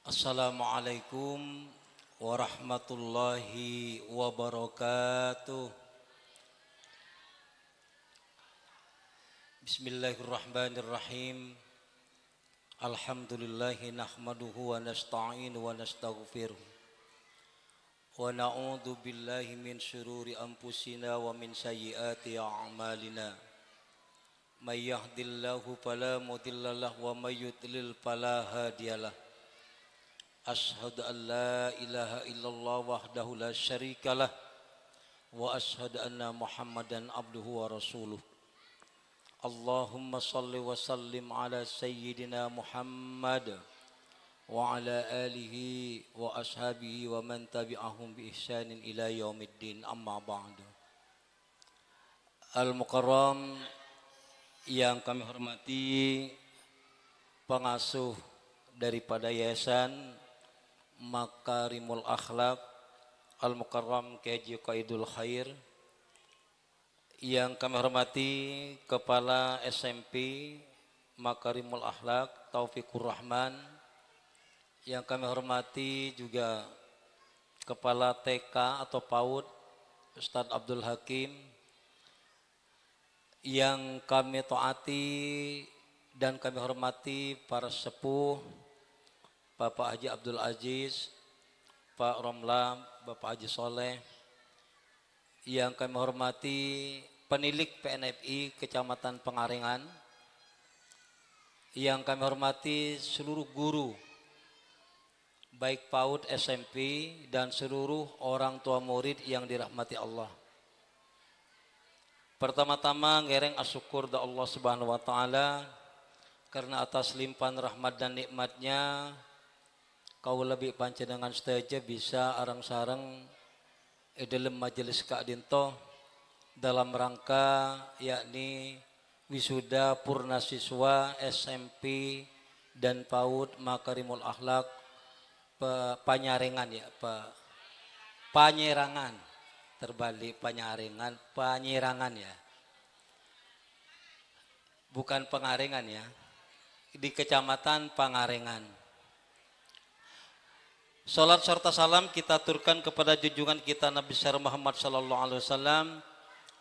Assalamualaikum warahmatullahi wabarakatuh. Bismillahirrahmanirrahim. Alhamdulillahi nahmaduhu wa nasta'inu wa nastaghfiruh. Wa na'udzu billahi min syururi anfusina wa min sayyiati a'malina. May yahdihillahu fala mudhillalah wa may yudlil fala hadiyalah. Ashhadu an la ilaha illallah wahdahu la syarikalah wa ashhadu anna Muhammadan abduhu wa rasuluh. Allahumma salli wa sallim ala sayyidina Muhammad wa ala alihi wa ashabihi wa man tabi'ahum bi ihsanin ila yaumiddin, amma ba'du. Al-Mukarram yang kami hormati pengasuh daripada Yayasan Makarimul Akhlak Al-Mukarram K.J. Qaidul Khair, yang kami hormati Kepala SMP Makarimul Akhlak Taufikur Rahman, yang kami hormati juga Kepala TK atau PAUD Ustadz Abdul Hakim, yang kami taati dan kami hormati para sepuh Bapak Haji Abdul Aziz, Pak Romla, Bapak Haji Soleh, yang kami hormati penilik PNFI Kecamatan Pengarengan, yang kami hormati seluruh guru baik PAUD, SMP dan seluruh orang tua murid yang dirahmati Allah. Pertama-tama ngereng asyukur da Allah Subhanahu wa taala karena atas limpahan rahmat dan nikmatnya kau lebih panjenengan saja bisa arang-sarang dalam majelis Kak Dinto dalam rangka yakni wisuda purna siswa SMP dan PAUD Makarimul Akhlak Panyarengan ya, Panyerangan, terbalik Panyarengan, Panyerangan ya, bukan Pengarengan ya, di Kecamatan Pangarengan. Salat serta salam kita aturkan kepada junjungan kita Nabi besar Muhammad sallallahu alaihi wasallam,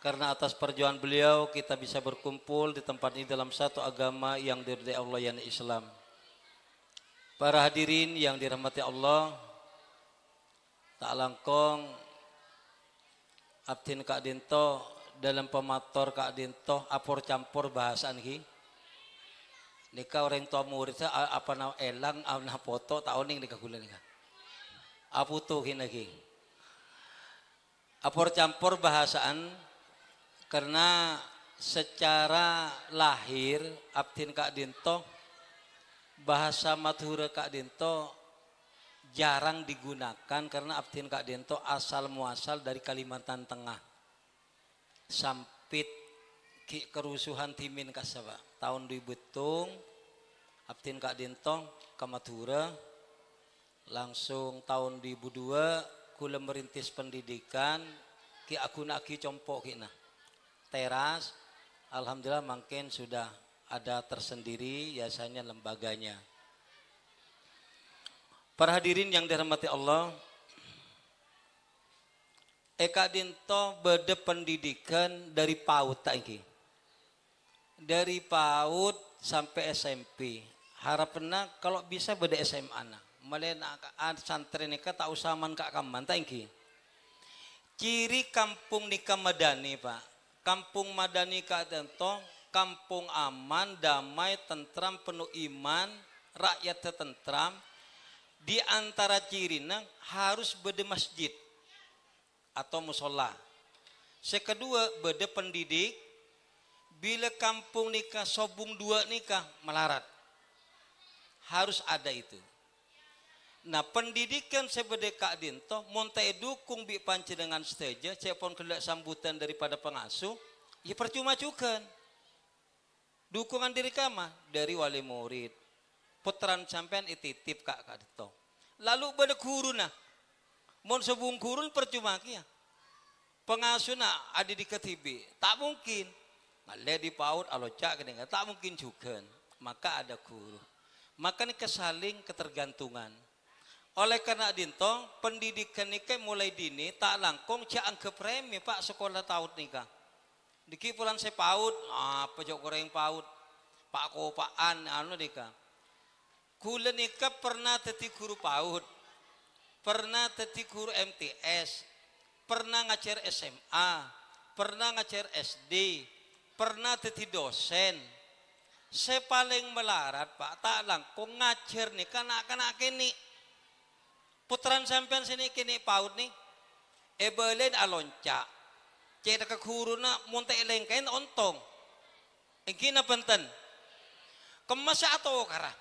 karena atas perjuangan beliau kita bisa berkumpul di tempat ini dalam satu agama yang diridai Allah, yakni Islam. Para hadirin yang dirahmati Allah, tak langkong abdin Kak Dinto dalam pemator Kak Dinto apor campur bahasan ki. Nika orang tua murid saya apa na elang na foto tahun ini nika gula nika. Aputuhin lagi. Apor campur bahasaan karena secara lahir abdin Kak Dinto bahasa Madura Kak Dinto jarang digunakan karena abdin Kak Dinto asal muasal dari Kalimantan Tengah. Sampit kerusuhan timin kasaba tahun 2000 abdin Kak Dinto ke Madura. Langsung tahun 2002 kula merintis pendidikan ki aku nak ki compok kina teras. Alhamdulillah makin sudah ada tersendiri yayasannya, lembaganya. Para hadirin yang dirahmati Allah, Eka Dinto beda pendidikan dari PAUD tak iki, dari PAUD sampai SMP. Harapannya kalau bisa beda SMA na. Malen santri nikah tak usah man kak kaman tangki. Ciri kampung nikah madani pak, kampung madani Kak Dinto, kampung aman, damai, tentram, penuh iman, rakyat tentram. Di antara cirinya harus beda masjid atau musola. Sekedua beda pendidik. Bila kampung nikah sobung dua nikah melarat, harus ada itu. Nah pendidikan sebede Kak Dinto montai dukung bi panci dengan stage cepon kelak sambutan daripada pengasuh ya percuma juga dukungan diri kama dari wali murid putran sampean ititip Kak Dinto lalu bade guru nah mon sebung guru percuma kia pengasuh nah ada di ketibi tak mungkin malah di PAUD alocak gini tak mungkin juga maka ada guru maka ini kesaling ketergantungan. Oleh karena dinto pendidikan nikah mulai dini tak langkung jangan ke premi Pak sekolah taut nikah. Diki pulang saya paut, apa jok goreng paut, Pak Kopaan anu nikah. Kula nikah pernah teti guru paut, pernah teti guru MTS, pernah ngajar SMA, pernah ngajar SD, pernah teti dosen. Saya paling melarat Pak tak langkung ngajar nikah anak-anak kini. Putran sampean sini kini paut nih, ebelen alonca, cek ke guru na munte lengkain ontong, engkina penten, kemas atau kara,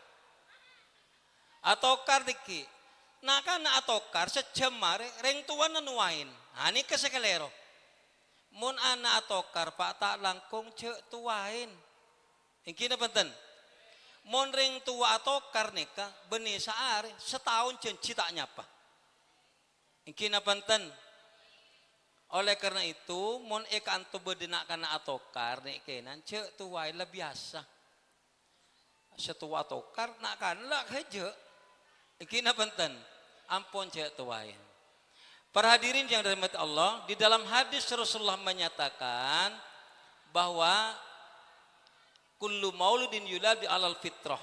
atau kar diki, nah kan atau kar sejam mare, reng tuan nuain, ini kesekelero, mun anak atau kar Pak tak langkung cek tuain, engkina penten. Mon ring tua atau karnika benih saare setahun cenci tak nyapa. Ingkina panten. Oleh karena itu mon eka anto bedenak kana atau karnik kenan cek tuai lah biasa. Setua atau karnak kan lah heje. Ingkina panten. Ampun cek tuai. Para hadirin yang dirahmati Allah, di dalam hadis Rasulullah menyatakan bahwa kullu mauludin yuladu alal fitrah.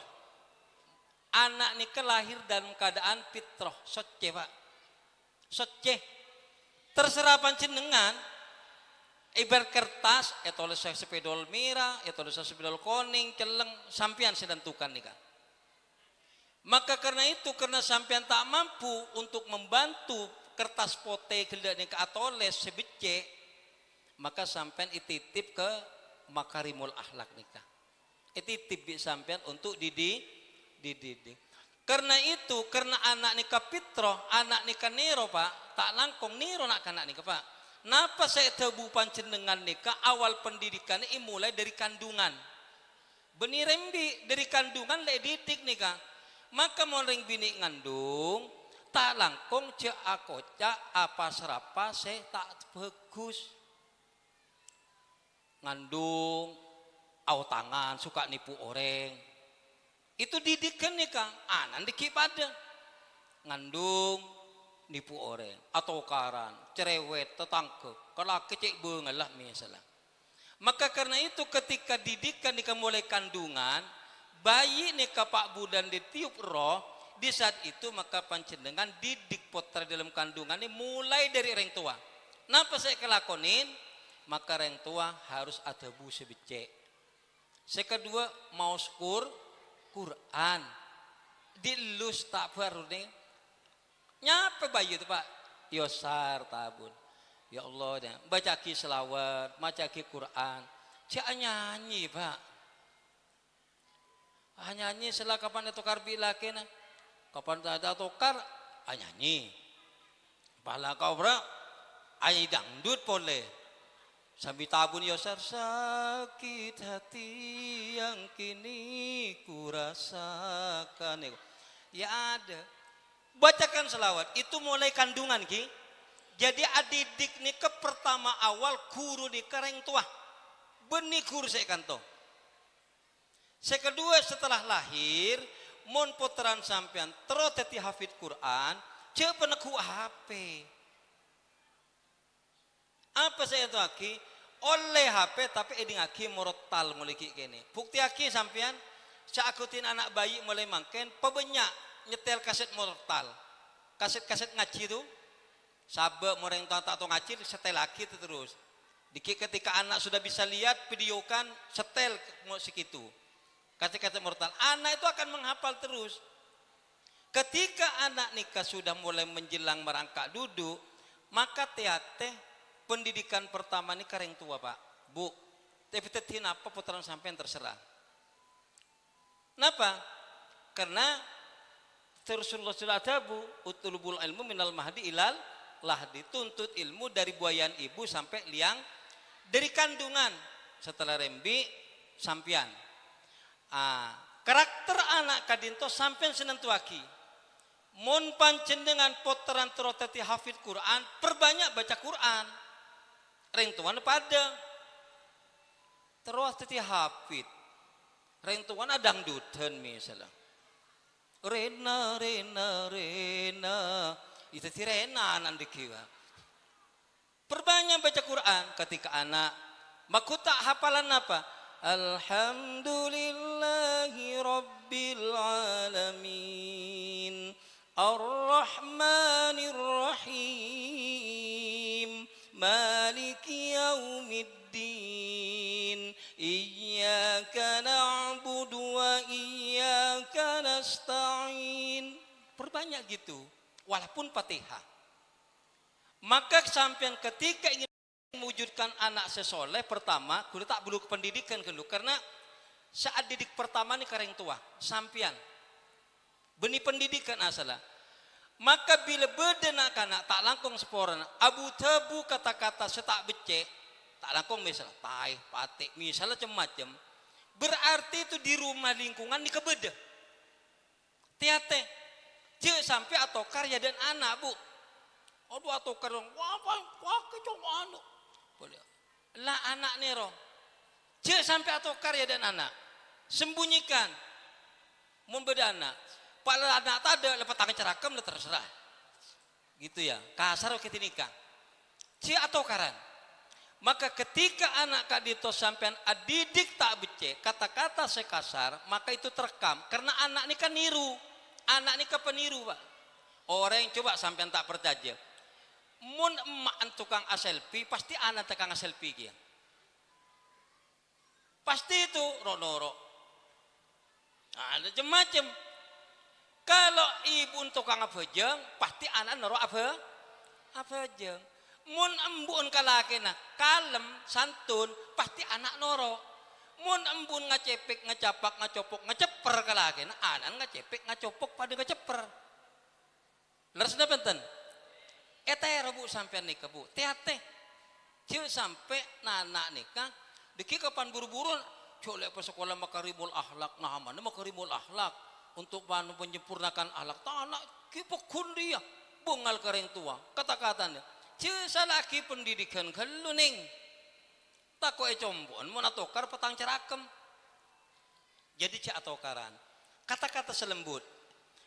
Anak nikah lahir dalam keadaan fitrah. Soceh Pak. Soceh. Terserah panjenengan. Ibarat kertas. Tulis sepedol mira. Tulis sepedol koning. Celeng. Sampian sedantukan nikah. Maka karena itu. Karena sampian tak mampu. Untuk membantu kertas pote. Kelihatan nikah atoles sebece. Maka sampian ititip ke makarimul akhlak nikah. Titip sampean untuk dididik. Karena itu, karena anak nikah fitrah, anak nikah niro Pak, tak langkung niro nak anak nikah Pak. Napa saya tebu panjenengan nikah awal pendidikannya mulai dari kandungan. Benih rembi dari kandungan le didik nikah. Maka mau ring bini ngandung, tak langkung cek akoca apa serapa saya tak bagus. Ngandung au tangan suka nipu orang itu didikan nih Kang anan dikit pada ngandung nipu orang atau karan cerewet tetangke kalau kecek bengelah misalnya maka karena itu ketika didikan nikah mulai kandungan bayi nikah Pak Budan ditiup roh di saat itu maka panjenengan didik putra dalam kandungan ini mulai dari orang tua. Napa saya kelakonin maka orang tua harus ada bu sebecek. Sekedua mau syukur Quran dilus tak baru nih nyapa bayi itu Pak yosar tabun ya Allah baca ki selawat baca ki Quran cak nyanyi Pak nyanyi setelah kapan itu karbila kena kapan ada tokar nyanyi pala kau bra ayi dangdut boleh sambil tabun yosar sakit hati yang kini kurasakan ya ada bacakan selawat itu mulai kandungan ki jadi adidik nih ke pertama awal guru di kereng tua benih guru saya kanto saya kedua setelah lahir mon putaran sampean teroteti hafid Quran cek peneku HP apa saya itu aki oleh HP tapi eding aki morotal mulai kini bukti aki sampean seakutin anak bayi mulai mangken pebanyak nyetel kaset morotal kaset ngaji itu sabe moreng tua atau ngaji setel lagi terus dikit ketika anak sudah bisa lihat videokan setel musik itu kaset morotal anak itu akan menghafal terus ketika anak nikah sudah mulai menjelang merangkak duduk maka teh pendidikan pertama ini kareng tua Pak Bu tapi tetin apa putaran sampean terserah kenapa karena Rasulullah SAW utulubul ilmu minal mahdi ilal lahdi tuntut ilmu dari buayan ibu sampai liang dari kandungan setelah rembi sampian karakter anak kadinto sampean senentuaki mon pancen dengan poteran teroteti hafid Quran perbanyak baca Quran reng tuan pada terus teti hafid reng tuan adang duten misalnya Rena, Rena, Rena. Itu si Rena anak dikiwa. Perbanyak baca Quran ketika anak. Makuta hafalan apa? Alhamdulillahi Rabbil Alamin. Ar-Rahmanir Rahim. Maliki Yaumiddin. Iyyaka na'budu wa iyyaka nasta'in. Perbanyak gitu. Walaupun Fatihah. Maka sampean ketika ingin mewujudkan anak sesoleh, pertama kudu tak perlu pendidikan dulu, karena saat didik pertama nih kareng tua sampean benih pendidikan asalah. Maka bila bedena kanak tak langkong seporan abu tabu kata-kata setak becek tak langkong misalnya tai patik misalnya macam-macam, berarti itu di rumah lingkungan di kebeda tiate cek sampai atau karya dan anak bu. Aduh atau karya wah kecok anu boleh lah anak nero cek sampai atau karya dan anak sembunyikan membeda anak pada anak tak ada lepas tangan cerakam lah terserah gitu ya kasar kita nikah cek atau karan. Maka ketika anak kak dito sampean adidik tak becek kata-kata sekasar, maka itu terekam karena anak ini kan niru, anak ini kan peniru pak. Orang yang coba sampean tak percaya mun emak tukang selfie pasti anak tukang selfie dia pasti itu rodoro ada macam-macam. Kalau ibu tukang abajeng pasti anak noro abajeng. Mun embun kalakena kalem santun pasti anak noro. Mun embun ngacepek ngacapak ngacopok ngaceper kalakena anak ngacepek ngacopok pada ngaceper. Leresna benten etera bu sampean nikah bu teate ciu sampai nana nikah deki kapan buru-buru colek ke sekolah makarimul akhlak nah mana makarimul akhlak untuk menyempurnakan akhlak tanah kipokun dia bungal kering tua kata-katanya ciu salaki pendidikan keluning tako combon mau natokar petang cerakem jadi cak atokaran kata-kata selembut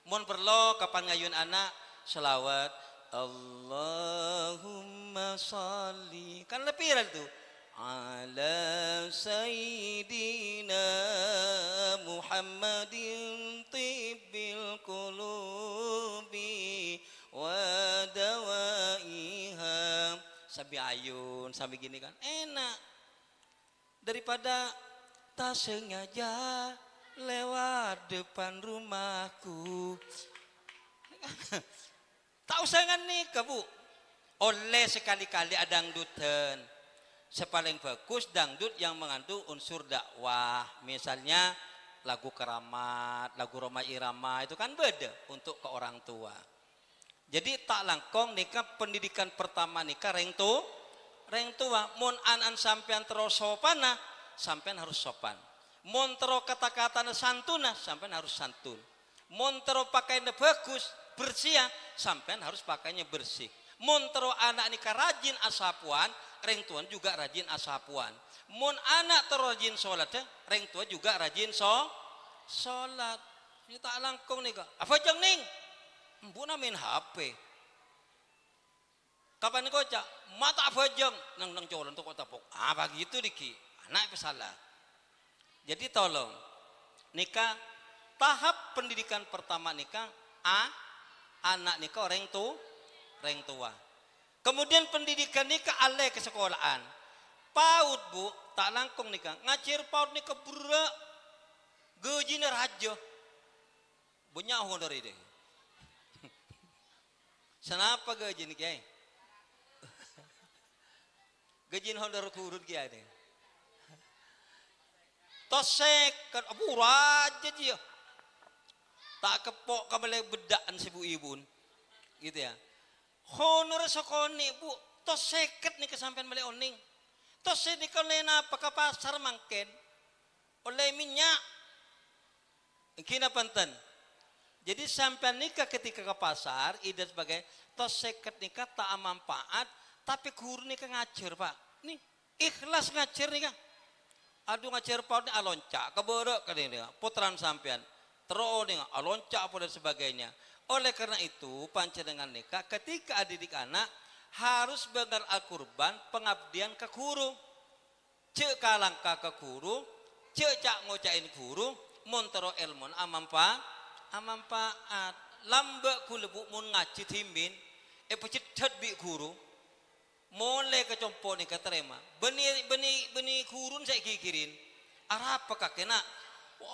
mohon perlo kapan ngayun anak selawat Allahumma salli kan lepiran tuh ala sayyidina Muhammadin tibbil qulubi wa dawaiha sambil ayun sambil gini kan enak daripada tak sengaja lewat depan rumahku. Tak usah nikah bu. Oleh sekali-kali ada dangdutan. Sepaling bagus dangdut yang mengandung unsur dakwah. Misalnya lagu keramat, lagu Roma Irama itu kan beda untuk ke orang tua. Jadi tak langkong nikah pendidikan pertama nikah reng tua. Mun an sampean terus sopana, sampean harus sopan. Mun terus kata-kata santuna, sampean harus santun. Mun terus pakainya bagus, bersih sampean harus pakainya bersih. Montro anak nikah rajin asapuan, reng tuan juga rajin asapuan. Mon anak terrajin sholat, reng tua juga rajin sholat. Ini tak langkung nih kak. Apa jeng ning? Mbuna main HP. Kapan kau cak? Mata apa jeng? Nang colon tuh kota pok. Apa gitu diki? Anak salah. Jadi tolong nikah tahap pendidikan pertama nikah anak nikah orang tua. Kemudian pendidikan nikah alai ke sekolahan. PAUD bu tak langkung nikah ngacir PAUD nikah berak gaji raja banyak honor ide. Kenapa gaji nikah? Gaji honor kurut kia deh. Tosek kan abu raja dia. Tak kepok kabel bedaan si bu ibun gitu ya honor sokoni bu tos seket nih kesampean beli oning tos ini kalena apakah pasar mangken oleh minyak kina panten jadi sampean nikah ketika ke pasar ide sebagai tos seket nikah tak manfaat tapi guru nikah ngajar pak nih ikhlas ngajar nikah aduh ngajar pak ini alonca keborok kan ini putaran sampean teroning, loncat apa dan sebagainya. Oleh karena itu panjenengan nikah ketika didik anak harus benar Al-Qurban pengabdian ke guru. Cek kalangka ke guru, cek cak ngocain guru, montero ilmun amamfaat. Lambak kulebu mun ngaji timin, pecet bi guru. Mulai ke compo ni keterima. Beni gurun saya kikirin. Arapa kakek nak?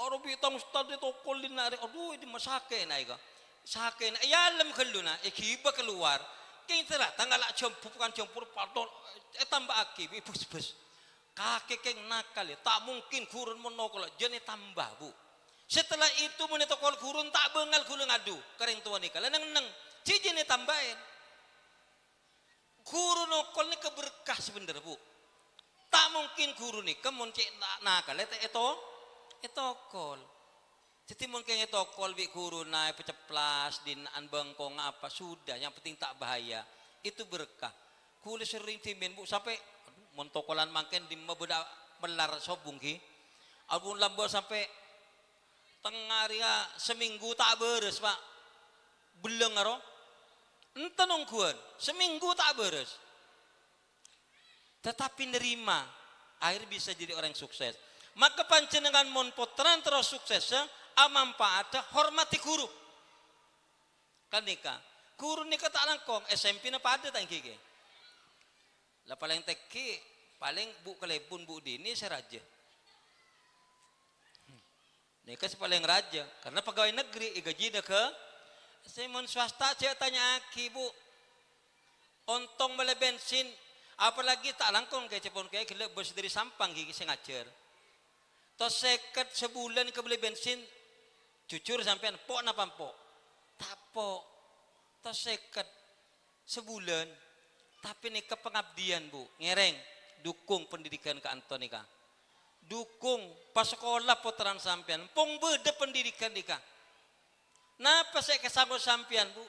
Orang bitang ustad itu kolin nari. Aduh ini masake naik. Sake na. Ya lem keluna. Kiba keluar. Kita lah tanggal bukan campur patol. Tambah akib. Bus. Kakek keng nakal. Tak mungkin gurun monokol. Jadi tambah bu. Setelah itu menitokol gurun tak bengal gulu ngadu. Kering tua nikah. Neng. Cici ni tambahin. Guru nokol ni keberkah sebenarnya bu. Tak mungkin guru ni kemuncik nakal itu kol. Jadi mungkin itu kol bi guru naik peceplas din bengkong apa sudah. Yang penting tak bahaya. Itu berkah. Kulis sering timin bu sampai montokolan makin di membeda melar sobung ki. Album lambo sampai tengah hari seminggu tak beres pak. Beleng aro. Entah nongkuan, seminggu tak beres. Tetapi nerima, akhir bisa jadi orang sukses. Maka panjenengan mon potran terus suksesnya, manfaatnya hormati guru. Kan nikah, guru nikah tak langkong, SMP na pada tak kiki. Lah paling teki, paling bu kelepun bu dini saya raja. Nikah paling raja, karena pegawai negeri, gaji dah ke. Saya mon swasta saya tanya aki bu, ontong beli bensin, apalagi tak langkong kayak cepon kayak gelap bos dari Sampang gigi saya ngajar. Tos seket sebulan ke beli bensin, jujur sampean pok napa pok, tapok. Tos seket sebulan, tapi nih ke pengabdian bu, ngereng, dukung pendidikan ke Antonika, dukung pas sekolah putaran sampean, pong beda pendidikan nikah. Napa saya kesambut sampian bu?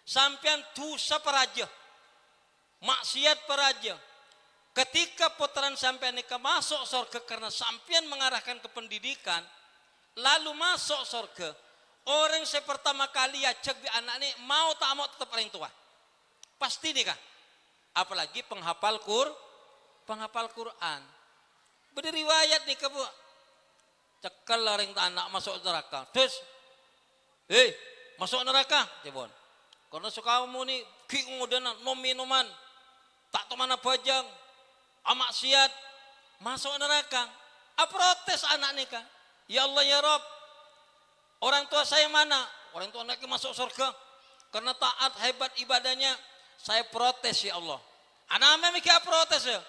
Sampian dosa peraja, maksiat peraja. Ketika putaran sampian nikah masuk surga karena sampian mengarahkan ke pendidikan, lalu masuk surga. Orang saya pertama kali ya cek di anak ini mau tak mau tetap orang tua. Pasti nikah. Apalagi penghafal Quran. Berdiriwayat nikah bu. Cekal orang anak masuk neraka. Terus masuk neraka, cebon. Karena sukamu ni kemudian minuman, tak temana bajang, amaksiat, masuk neraka. Protes anak nikah. Ya Allah ya Rob, orang tua saya mana? Orang tua anaknya masuk surga. Karena taat hebat ibadahnya, saya protes ya Allah. Anak memikir protes ya.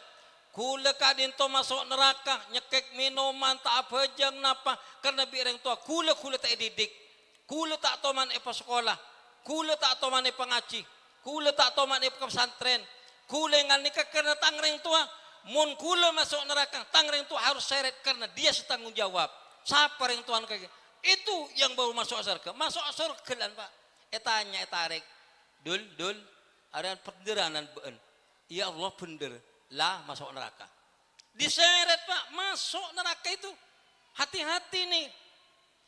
Kula kadin to masuk neraka, nyekek minuman tak bajang napa? Karena bi orang tua kula tak didik. Kula tak toman pas sekolah, kula tak toman pengaji, kula tak toman pesantren, kula ngan nikah karena tangreng tua, mun kula masuk neraka, tangreng tua harus seret karena dia setanggung jawab. Siapa yang tuan kayak itu yang baru masuk surga, masuk surga lan pak. Etanya etarik, dul, ada penderanan beun. Ya Allah bener, lah masuk neraka. Diseret pak, masuk neraka itu, hati-hati nih.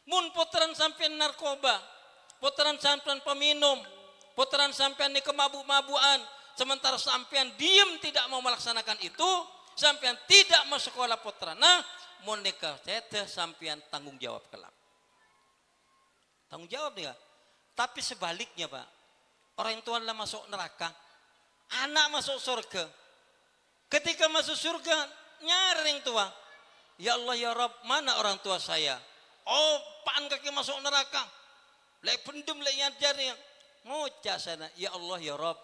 Mun putaran sampean narkoba, putaran sampean peminum, putaran sampean ni kemabuk-mabuan, sementara sampean diam tidak mau melaksanakan itu, sampean tidak mau sekolah putaran. Nah, mun nikah teh sampean tanggung jawab kelak. Tanggung jawab dia. Tapi sebaliknya pak, orang tua lah masuk neraka, anak masuk surga. Ketika masuk surga, nyari orang tua. Ya Allah ya Rabb, mana orang tua saya? Oh, pan kaki masuk neraka. Lek pendem lek nyajari. Ngocah sana, ya Allah ya Rabb,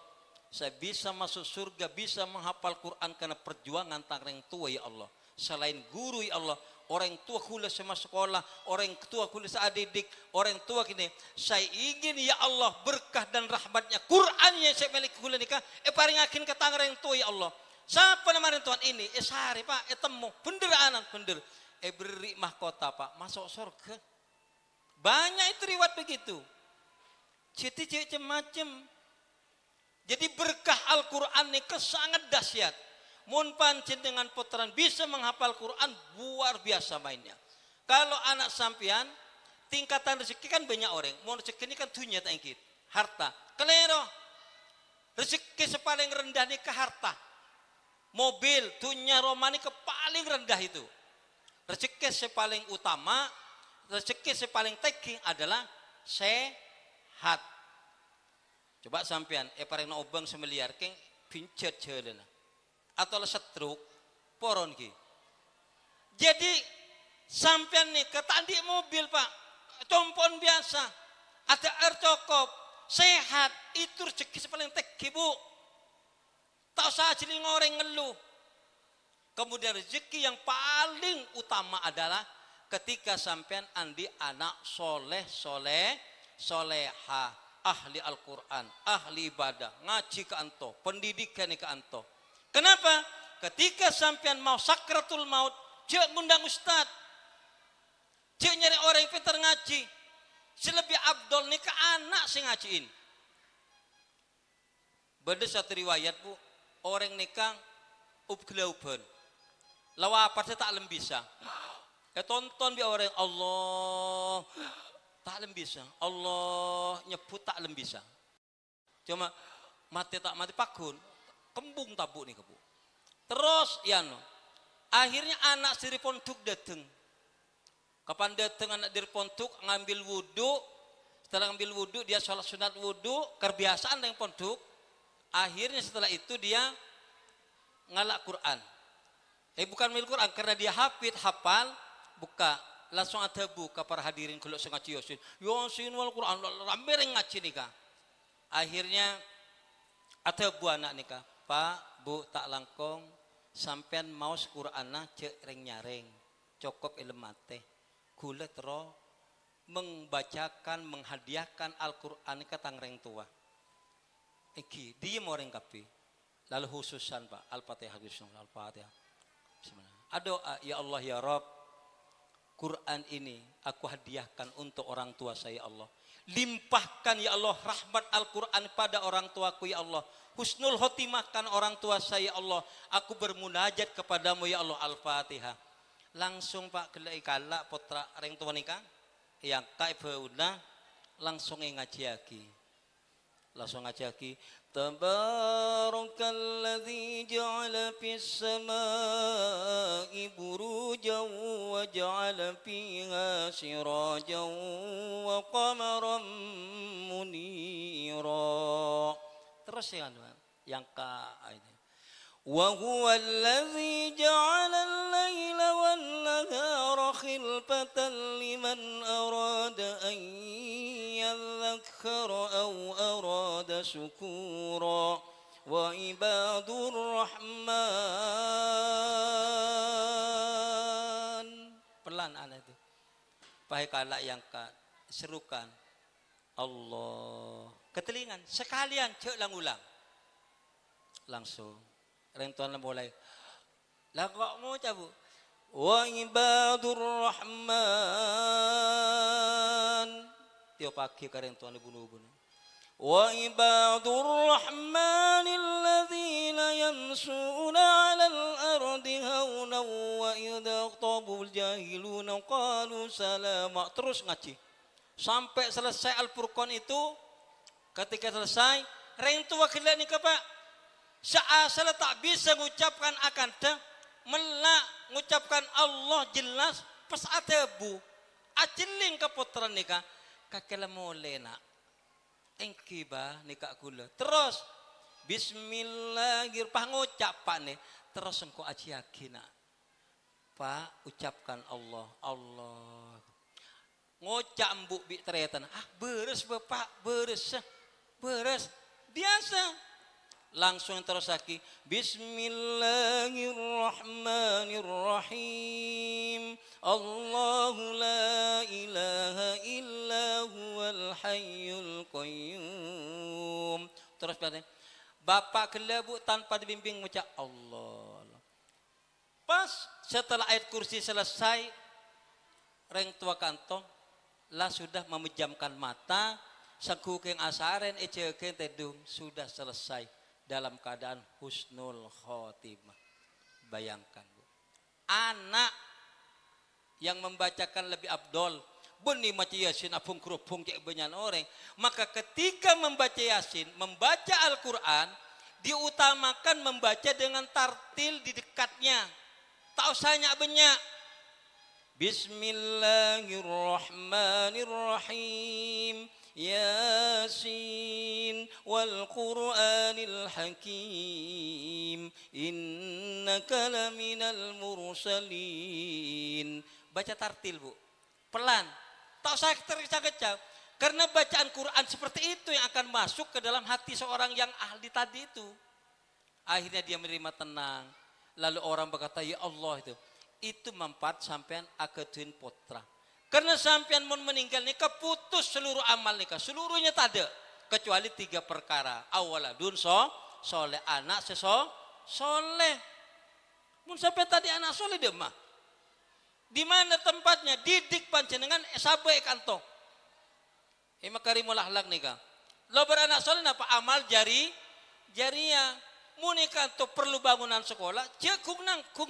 saya bisa masuk surga, bisa menghafal Quran karena perjuangan tangreng tua ya Allah. Selain guru ya Allah, orang tua kula sama sekolah, orang tua kula seadidik, orang tua kini. Saya ingin ya Allah berkah dan rahmatnya Quran yang saya miliki kula nikah, paringakin ke tangreng tua ya Allah. Siapa nama Tuhan ini? Sehari pak, temu bener anak bener. Beri mahkota pak, masuk surga. Banyak itu riwayat begitu. Citi-citi macam. Jadi berkah Al-Quran ini sangat dahsyat. Mun pancen dengan putaran bisa menghafal Quran luar biasa mainnya. Kalau anak sampian tingkatan rezeki kan banyak orang. Mau rezeki ini kan dunia tangkit, harta. Kelero. Rezeki sepaling rendah nih ke harta. Mobil, dunia romani ke paling rendah itu. Rezeki sepaling utama, rezeki sepaling tinggi adalah sehat. Coba sampean, pareng obang semiliar keng pincet jalan. Atau setruk, poron ki. Jadi sampean nih ketandi mobil pak, compon biasa, ada air cukup, sehat, itu rezeki sepaling tinggi bu. Tak usah jadi ngoreng ngeluh. Kemudian rezeki yang paling utama adalah ketika sampean andi anak soleh, soleha, ahli Al-Quran, ahli ibadah, ngaji ke anto, pendidikan ke anto. Kenapa? Ketika sampean mau sakratul maut, cek ngundang ustad, cek nyari orang yang pintar ngaji, selebih abdol nih ke anak sing ngajiin. Beda satu riwayat bu, orang nikah ubgelauban, lawa apa tak lem bisa. Tonton bi orang Allah tak lem bisa, Allah nyebut tak lem bisa. Cuma mati tak mati pakun, kembung tabuk nih kebu. Terus ya no, akhirnya anak siri ponduk dateng. Kapan dateng anak dari ponduk ngambil wudhu, setelah ngambil wudhu dia sholat sunat wudhu, kebiasaan dengan ponduk. Akhirnya setelah itu dia ngalak Quran. Bukan milik Quran karena dia hafal, buka langsung ada buka para hadirin kalau sengaja Yosin wal Quran rambereng ngaji nikah. Akhirnya ada bu anak nikah, Pak, Bu tak langkong sampean mau Qur'ana cek reng nyareng cukup ilmu mate gula tero membacakan menghadiahkan Al-Qur'an ke tangreng tua. Iki dia mau reng kapi. Lalu khususan Pak Al-Fatihah bismillah Al-Fatihah. Bismillah. Doa ya Allah ya Rabb, Quran ini aku hadiahkan untuk orang tua saya Allah. Limpahkan ya Allah rahmat Al-Quran pada orang tuaku ya Allah. Husnul khotimahkan orang tua saya Allah. Aku bermunajat kepadamu ya Allah. Al-Fatihah. Langsung Pak gelai kalak putra reng tua nikah yang kai beuna langsung ngaji lagi. Langsung ngaji lagi. Tabarakalladzi ja'ala fis samaa'i burujan wa ja'ala fiha sirajan wa qamaran munira. Terus yang ke ini. Wa huwa alladzi ja'ala al-laila wan nahara khilfatan liman arada an yadhakkara aw arada syukura wa ibadur rahman. Pelan anak itu. Pahai kalak yang serukan Allah ketelingan sekalian cek ulang langsung rentuan mulai lah kok mau cabu wa ibadur rahman tiap pagi karentuan bunuh-bunuh wa ibadur rahmanil ladzina yamsuna 'alal ardi hauna wa idza tabul jahiluna qalu salama. Terus ngaji sampai selesai Al-Furqan itu. Ketika selesai reng tua gila nih Pak seasal tak bisa mengucapkan akanda melak mengucapkan Allah jelas pas ada bu ajiling ke putra nikah kakek lemole nak engki bah nikah gula terus bismillahirrahmanirrahim ngucap Pak nih terus engkau aji lagi nak Pak ucapkan Allah Allah ngocak mbuk bi teretan beres Bapak beres biasa langsung terus lagi bismillahirrahmanirrahim Allahu la ilaha illa huwal hayyul qayyum terus Bapak kelebu tanpa dibimbing mengucap Allah. Pas setelah ayat kursi selesai reng tua kantong lah sudah memejamkan mata sakuking asaren eceken tedung sudah selesai dalam keadaan husnul khotimah. Bayangkan Bu. Anak yang membacakan lebih abdol Benih maca Yasin apung kerupung cek banyak orang. Maka ketika membaca Yasin, membaca Al-Quran, diutamakan membaca dengan tartil di dekatnya. Tak usahnya banyak. Bismillahirrahmanirrahim. Yasin wal Qur'anil Hakim. Innaka laminal mursalin. Baca tartil, Bu. Pelan. Tak usah tergesa-gesa. Karena bacaan Quran seperti itu yang akan masuk ke dalam hati seorang yang ahli tadi itu. Akhirnya dia menerima tenang. Lalu orang berkata, ya Allah itu. Itu manfaat sampean aketuin potra. Karena sampean mau meninggal nikah putus seluruh amal nikah. Seluruhnya tak ada. Kecuali 3 perkara. Awaladun soleh. Anak soleh. Mun sampai tadi anak soleh dia mah. Di mana tempatnya? Didik panjenengan sabai kantong. Makarimul akhlak nikah. Lo beranak soleh apa? Amal jariah. Munikah tuh perlu bangunan sekolah. Cek kung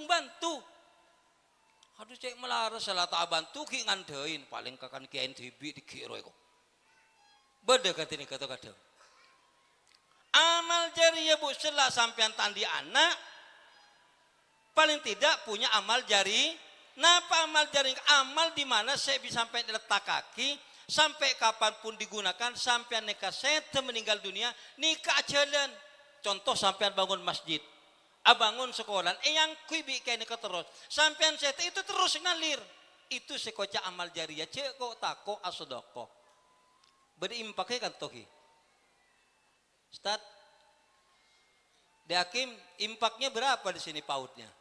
bantu. Aduh cek melaras salah tak bantu ki ngandain. Paling kakan kiain tibi dikira kok. Beda kata ini kata-kata. Amal jariah bu setelah sampean tandi anak. Paling tidak punya amal jari. Napa amal jari? Amal di mana saya bisa sampai letak kaki. Sampai kapanpun digunakan. Sampai nikah saya meninggal dunia. Nikah jalan. Contoh sampean bangun masjid. Bangun sekolah. Yang kuibi kayak nikah terus. Sampean saya itu terus ngalir. Itu sekoca amal jariah. Cek kok tako asodoko. Berimpaknya kan tohi. Ustaz. Di Hakim impaknya berapa di sini pautnya?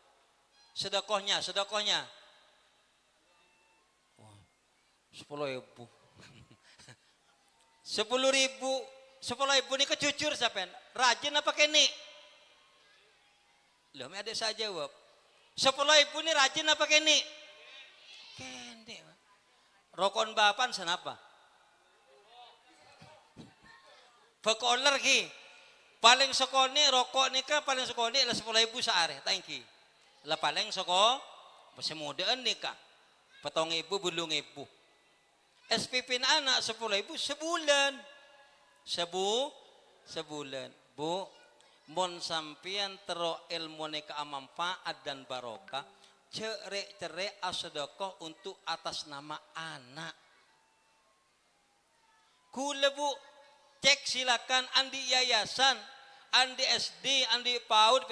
Sedekahnya. 10.000. 10.000 ini kejujur sampean. Rajin apa kene? Loh, ada saya jawab. 10.000 ini rajin apa kene? Kene. Rokon bapan senapa? Bekoler ki. Paling sekone rokok nikah paling sekone lah 10.000 sehari. Thank you. Lah paling seko masih mudaan nikah. 4.000 belum 1.000. SPP anak 10.000 sebulan. Sebulan. Bu, mon sampian tero ilmu neka manfaat dan barokah, cerik asedekah untuk atas nama anak. Kula bu, cek silakan andi yayasan, andi SD, andi PAUD,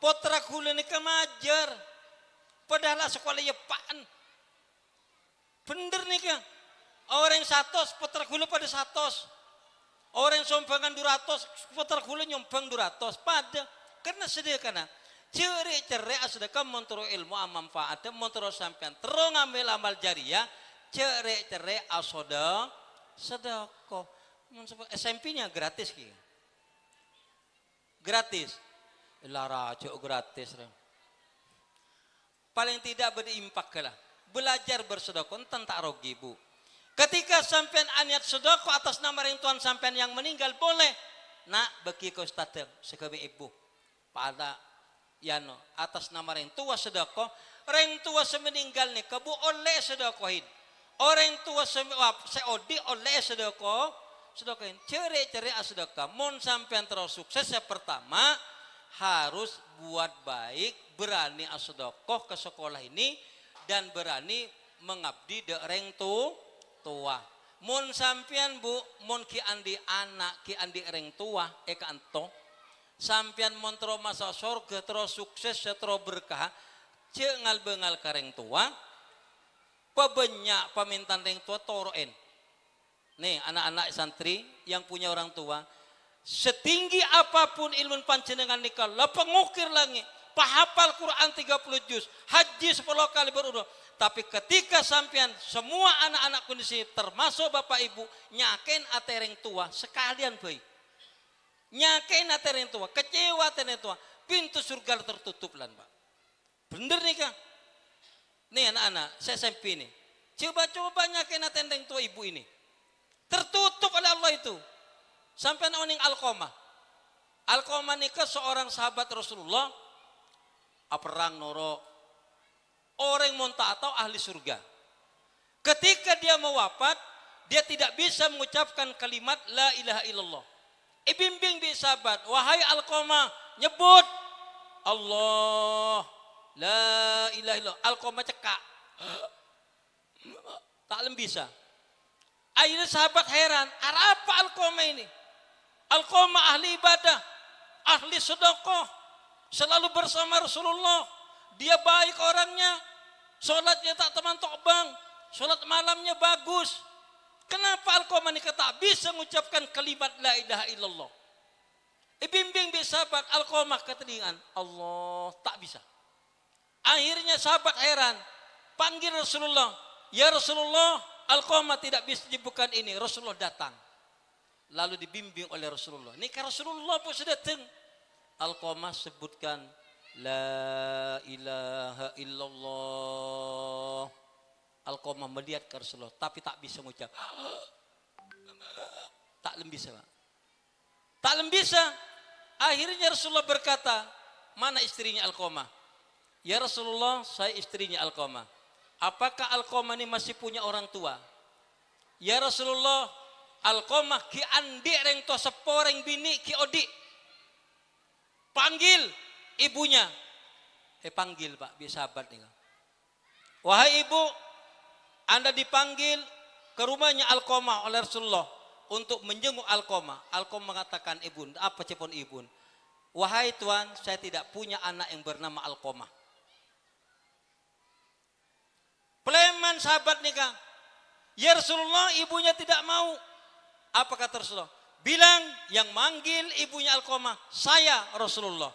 potra kula neka majar. Padahal sekolah yepaan. Bener nika. Orang 100 potra kula pada 100. Orang sombangan 200, putar kula nyombang 200 pada karena sederhana. Cerik sedekah montoro ilmu manfaat montoro sampean terus ngambil amal jariah cerik sedekah. SMP-nya gratis ki. Gratis. Lara cok gratis. Paling tidak berimpak lah. Belajar bersedekah tentang rogi bu. Ketika sampean aniat sedekah atas nama ring Tuhan sampean yang meninggal boleh. Nak bagi ke ustaz sekebe ibu. Pada yano atas nama ring tua sedekah, ring tua semeninggal nih kebu oleh sedekahin. Orang tua seodi oleh sedekahin. Ceri sedekah. Mon sampean terus sukses yang pertama harus buat baik, berani sedekah ke sekolah ini dan berani mengabdi de ring tua. Mun sampean bu, mun ki andi anak, ki andi ring tua, kanto. Sampean mon tero masa surga, terus sukses, terus berkah, cengal bengal ka ring tua. Pebanyak pamintan ring tua toroen. Nih anak-anak santri yang punya orang tua, setinggi apapun ilmu panjenengan nikah, pengukir langit, pahafal Quran 30 juz, haji 10 kali berurut. Tapi ketika sampean semua anak-anak kondisi termasuk bapak ibu nyakin atereng tua sekalian baik. Nyakin atereng tua, kecewa atereng tua, pintu surga tertutup lan Pak. Bener nih Kang? Nih anak-anak, saya SMP nih. Coba nyakin atereng tua ibu ini. Tertutup oleh Allah itu. Sampai oning Alqamah. Alqamah nikah seorang sahabat Rasulullah. Perang noro. Orang monta atau ahli surga. Ketika dia mau wafat, dia tidak bisa mengucapkan kalimat la ilaha illallah. Bimbing bi sahabat, wahai Alqamah, nyebut Allah, la ilaha illallah. Alqamah cekak, tak bisa. Akhirnya sahabat heran, apa Alqamah ini? Alqamah ahli ibadah, ahli sedekah, selalu bersama Rasulullah. Dia baik orangnya, sholatnya tak teman-tok bang, sholat malamnya bagus. Kenapa Alqamah ini tak bisa mengucapkan kalimat la ilaha illallah? Bimbing bi sahabat, Alqamah ketelingan, Allah, tak bisa. Akhirnya sahabat heran, panggil Rasulullah, ya Rasulullah, Alqamah tidak bisa menyebutkan ini. Rasulullah datang, lalu dibimbing oleh Rasulullah. Ini kan Rasulullah pun sudah datang. Alqamah sebutkan la ilaha illallah. Alqamah melihat ke Rasulullah, tapi tak bisa mengucap. Tak bisa, Pak. Tak bisa. Akhirnya Rasulullah berkata, mana istrinya Alqamah? Ya Rasulullah, saya istrinya Alqamah. Apakah Alqamah ini masih punya orang tua? Ya Rasulullah, Alqamah ki andi reng to seporeng bini ki odi. Panggil ibunya. Panggil Pak, biar sahabat nih. Wahai ibu, Anda dipanggil ke rumahnya Alqamah oleh Rasulullah untuk menjenguk Alqamah. Alqamah mengatakan, ibun, apa cepon ibun? Wahai Tuan, saya tidak punya anak yang bernama Alqamah. Pleman sahabat nikah. Ya Rasulullah, ibunya tidak mau. Apa kata Rasulullah? Bilang yang manggil ibunya Alqamah, saya Rasulullah.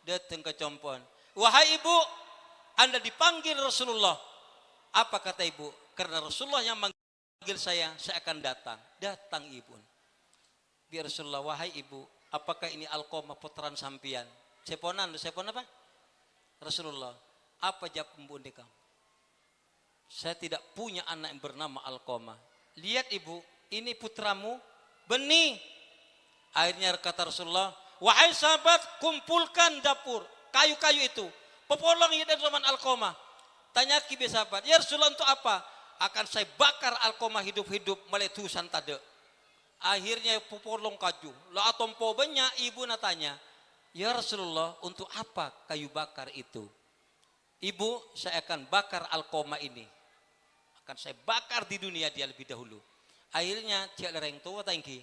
Datang ke compon. Wahai ibu, Anda dipanggil Rasulullah. Apa kata ibu? Karena Rasulullah yang manggil saya akan datang. Datang ibu. Biar Rasulullah, wahai ibu, apakah ini Alqamah putran sampian? Sepon apa? Rasulullah, apa jawab ibu nikah? Saya tidak punya anak yang bernama Alqamah. Lihat ibu, ini putramu, benih. Akhirnya kata Rasulullah, wahai sahabat, kumpulkan dapur, kayu-kayu itu, pepolong ya dari zaman Alqamah. Tanya kibi sahabat, ya Rasulullah untuk apa? Akan saya bakar Alqamah hidup-hidup meletusan tade. Akhirnya pepolong kaju. Lah atompo banyak, ibu natanya, ya Rasulullah untuk apa kayu bakar itu? Ibu, saya akan bakar Alqamah ini. Akan saya bakar di dunia dia lebih dahulu. Akhirnya cik lereng tua tangki.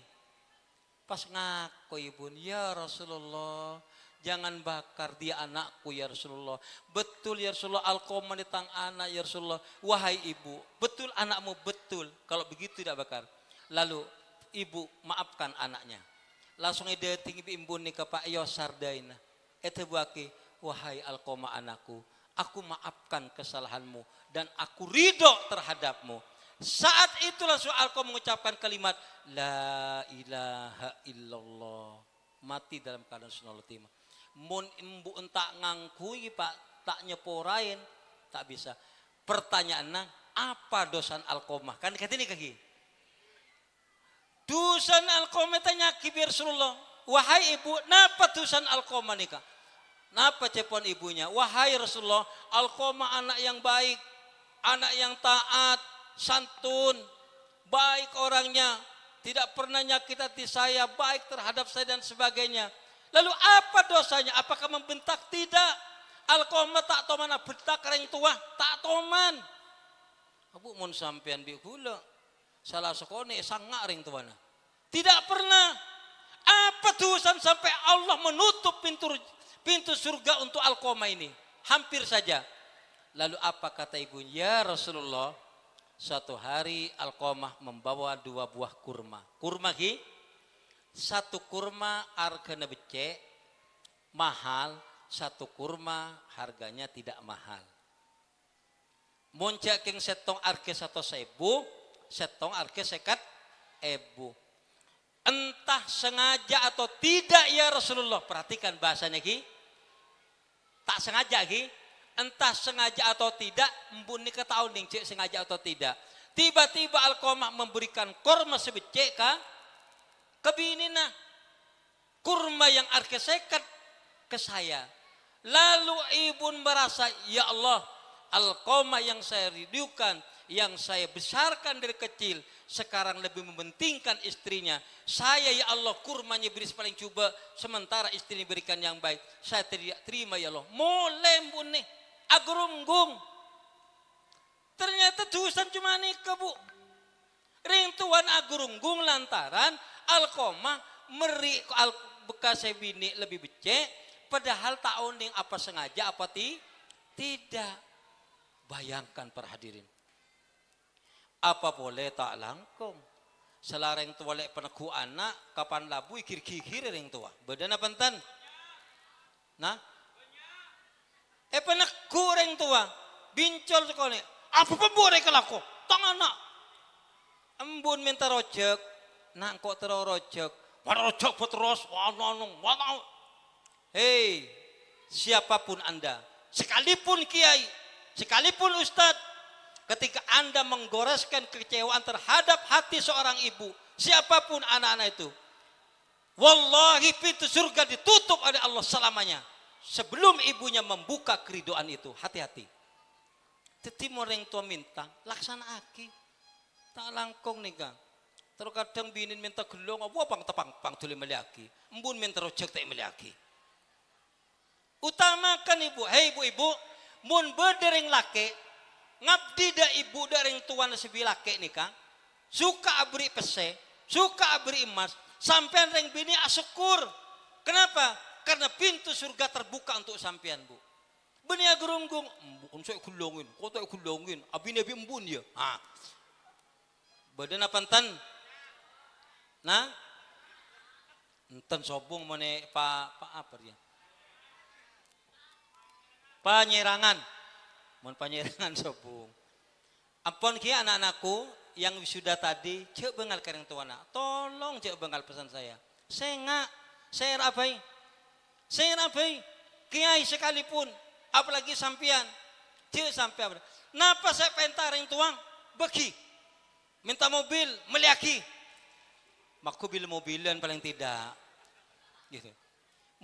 Pas ngaku ibu, ya Rasulullah, jangan bakar dia anakku ya Rasulullah. Betul ya Rasulullah, Alqamah ini tang anak ya Rasulullah. Wahai ibu, betul anakmu betul. Kalau begitu tidak bakar. Lalu ibu maafkan anaknya. Langsung ide tinggi ibu ni ke Pak Yosardaina. Itu buaki, wahai Alqamah anakku, aku maafkan kesalahanmu dan aku ridho terhadapmu. Saat itu langsung Alqamah mengucapkan kalimat la ilaha illallah. Mati dalam keadaan sunnah timah. Mun imbu entak ngangkui Pak, tak nyeporain, tak bisa. Pertanyaannya, apa dosa Alqamah? Kan kata ini kaki. Dosa Alqamah tanya kibir Rasulullah. Wahai ibu, napa dosa Alqamah nikah? Napa cepon ibunya? Wahai Rasulullah, Alqamah anak yang baik, anak yang taat, santun, baik orangnya, tidak pernah nyakit hati saya, baik terhadap saya dan sebagainya. Lalu apa dosanya? Apakah membentak? Tidak. Alqamah tak tahu mana bentak reng tua, tak toman. Abu mun sampean bi gula. Salah sekone sangak ring tuana. Tidak pernah. Apa dosa sampai Allah menutup pintu surga untuk Alqamah ini? Hampir saja. Lalu apa kata ibunya? Ya Rasulullah, suatu hari Alqamah membawa 2 buah kurma. Kurma ki? Satu kurma harganya becek, mahal. Satu kurma harganya tidak mahal. Moncak yang setong harga 1.000, setong harga 50.000. Entah sengaja atau tidak ya Rasulullah. Perhatikan bahasanya ki. Tak sengaja ki. Entah sengaja atau tidak, embun ni ketahuan ning cek sengaja atau tidak. Tiba-tiba Alqamah memberikan kurma sebecek ke binina. Kurma yang harga 50 ke saya. Lalu ibu merasa, ya Allah, Alqamah yang saya rindukan, yang saya besarkan dari kecil sekarang lebih mementingkan istrinya. Saya ya Allah kurmanya beri paling coba sementara istrinya berikan yang baik. Saya tidak terima ya Allah. Mulai nih agrunggung. Ternyata tulisan cuma nikah bu. Ring tuan agrunggung lantaran alkomah meri al bekas bini lebih becek. Padahal tahun yang apa sengaja apa tidak. Bayangkan para hadirin. Apa boleh tak langkung. Selareng tua lek peneku anak kapan labu ikir-kikir ring tua. Badan apa enten? Nah. Peneku ring tua. Bincol sekali. Apa pembuat kelaku? Tangan nak. Embun minta rojek. Nak kok terus rojek. Mana rojek terus. Hei. Siapapun anda. Sekalipun kiai. Sekalipun ustadz, ketika anda menggoreskan kekecewaan terhadap hati seorang ibu, siapapun anak-anak itu, wallahi pintu surga ditutup oleh Allah selamanya. Sebelum ibunya membuka keridoan itu, hati-hati. Teti orang tua minta, laksana aki. Tak langkong nih kang. Terkadang binin minta gelong, apa pang tuli meliaki. Embun minta rojek tak meliaki. Utamakan ibu, hei ibu-ibu. Mun berdering laki ngabdi da ibu daring tuan sebi laki nih kang suka abri pese suka abri emas sampean reng bini asyukur. Kenapa? Karena pintu surga terbuka untuk sampean bu. Beni agrunggung embun saya gulungin kota gulungin abini abi embun ya. Badan apa enten? Nah enten sobong mana pak apa dia? Penyerangan, mohon penyerangan sobung. Ampun kia anak-anakku yang wisuda tadi, cek bengal kering tuana, tolong cek bengal pesan saya. Saya rabai, kiai sekalipun, apalagi sampian, cek sampai apa? Napa saya pentaring tuang, beki, minta mobil, meliaki, maku bil mobilan paling tidak, gitu.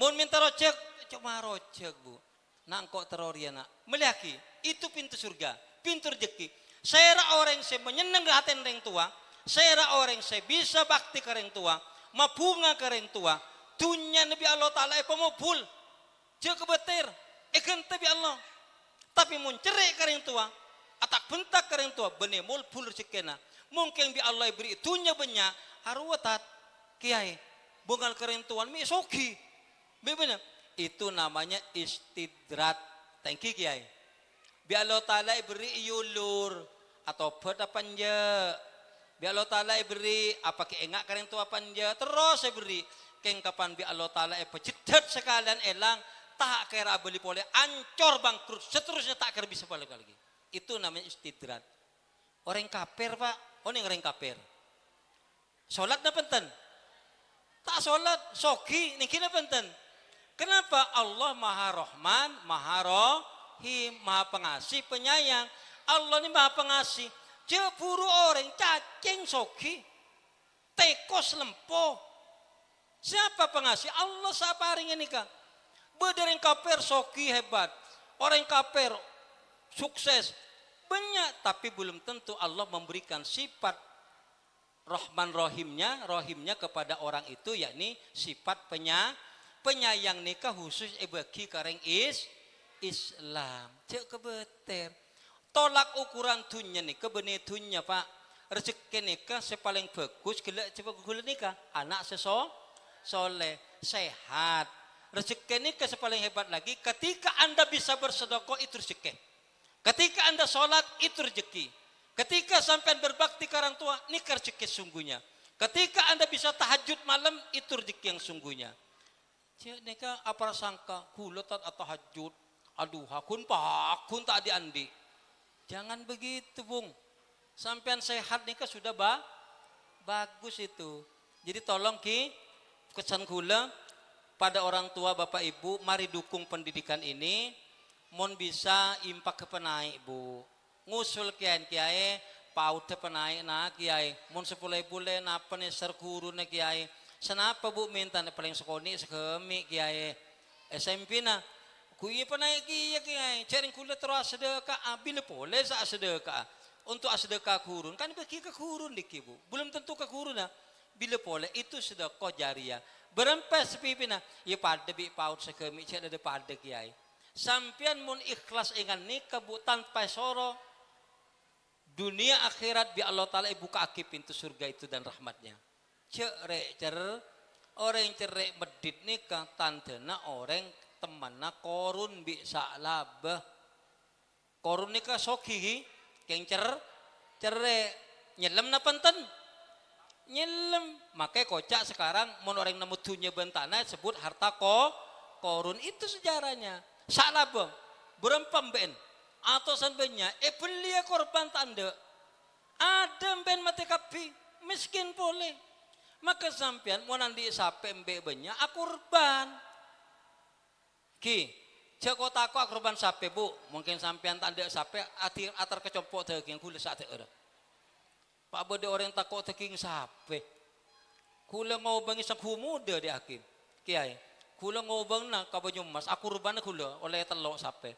Mohon minta rojek, cuma rojek bu. Nangkok terori anak meliaki itu pintu surga, pintu rezeki. Saya orang yang saya menyenang hati orang tua, saya orang yang saya bisa bakti ke orang tua, mabunga ke orang tua. Dunia Nabi Allah Taala pemobul, jauh kebetir, tabi Allah. Tapi mencerai ke orang tua, atak bentak ke orang tua, benemul pul rezekina. Mungkin bi Allah beri dunia banyak, haruatat kiai, bungal ke orang tua, mi soki, benar. Itu namanya istidrat. Thank you kiai. Biar Allah Ta'ala beri yulur atau pada panja. Biar Allah Ta'ala beri apa keengak karen tua panja. Terus saya beri kengkapan biar Allah Ta'ala pejedat sekalian elang tak kira beli boleh ancor bangkrut seterusnya tak kira bisa balik lagi. Itu namanya istidrat. Orang kafir pak, orang kafir. Sholat na penten. Tak sholat, soki niki na penten. Kenapa? Allah Maha Rahman, Maha Rahim, Maha Pengasih, Penyayang. Allah ini Maha Pengasih. Jeburu orang cacing soki, tekos lempo. Siapa pengasih? Allah siapa hari ini kak? Berdering kafir soki hebat, orang kafir sukses banyak, tapi belum tentu Allah memberikan sifat Rahman Rahimnya kepada orang itu, yakni sifat penyayang nikah khusus bagi kareng Islam. Cek kebeter. Tolak ukuran dunia nikah benih dunia pak. Rezeki nikah sepaling bagus gila coba gula nikah anak soleh sehat. Rezeki nikah sepaling hebat lagi ketika anda bisa bersedekah itu rezeki. Ketika anda sholat itu rezeki. Ketika sampai berbakti ke orang tua nikah rezeki sungguhnya. Ketika anda bisa tahajud malam itu rezeki yang sungguhnya. Cik neka apa sangka hulotat atau hajud, aduh hakun tak diandi. Jangan begitu bung. Sampean sehat neka sudah bagus itu. Jadi tolong kesan gula pada orang tua bapak ibu, mari dukung pendidikan ini. Mon bisa impak ke penaik bu. Ngusul kiai paut penaik nak kiai. Mon 10 bulan apa nih serguru nih kiai. Senapa bu minta paling sekoni sekemi kiai SMP na kuyi pa naik kiai caring kulit terus sedekah abil boleh sa sedekah untuk sedekah kurun kan bagi ke kurun diki bu, belum tentu ke kurun nah. Bila boleh itu sedekah jariah. Berempat sepipina, ya pada bi paut sekemi cek ada pada kiai. Sampian mun ikhlas ingan nikah bu tanpa soro dunia akhirat bi Allah Ta'ala buka aki pintu surga itu dan rahmatnya. Cerek orang yang cerek medit nikah tantena orang temanna korun bi salabah. Korun nikah sokihi keng cerek nyelam na panten nyelam makanya kocak sekarang mun orang nemu tunya bentana sebut harta korun itu sejarahnya salabah berempam ben atau sampai beli korban tanda ada ben mati kapi miskin boleh maka sampean mau nanti sampai mbek banyak kurban ki ceko tako kurban sape bu mungkin sampean tanda sape atar kecompok daging kulit saat ada pak bode orang takut daging sape kula ngobang isang muda di akim kiai kula ngobang na kabanyong mas kurban na kula oleh telok sape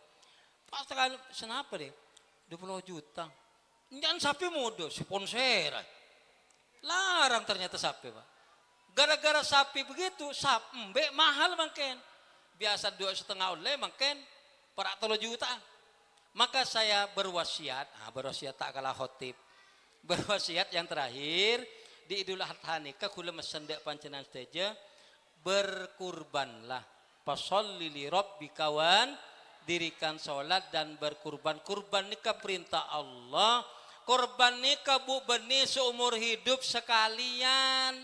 pas sekali senapa deh 20 juta jangan sapi muda sponsor larang ternyata sapi pak gara-gara sapi begitu mbek mahal makin biasa 2,5 oleh makin perak 3 juta maka saya berwasiat berwasiat tak kalah khotib berwasiat yang terakhir di Idul Adha nikah kula mesendek pancenan saja berkurbanlah pasolli li rabbika wan dirikan sholat dan berkurban kurban nikah perintah Allah kurban nikah bu benih seumur hidup sekalian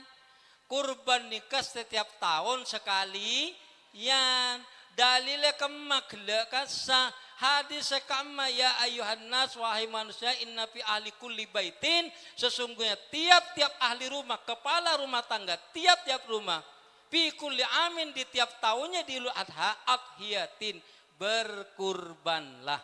kurban nikah setiap tahun sekalian dalilnya kemakla kasah hadis kama ya ayuhan nas wahai manusia inna fi ahli kulli baitin sesungguhnya tiap-tiap ahli rumah kepala rumah tangga tiap-tiap rumah fi kulli amin di tiap tahunnya di Idul Adha adhiyatin berkurbanlah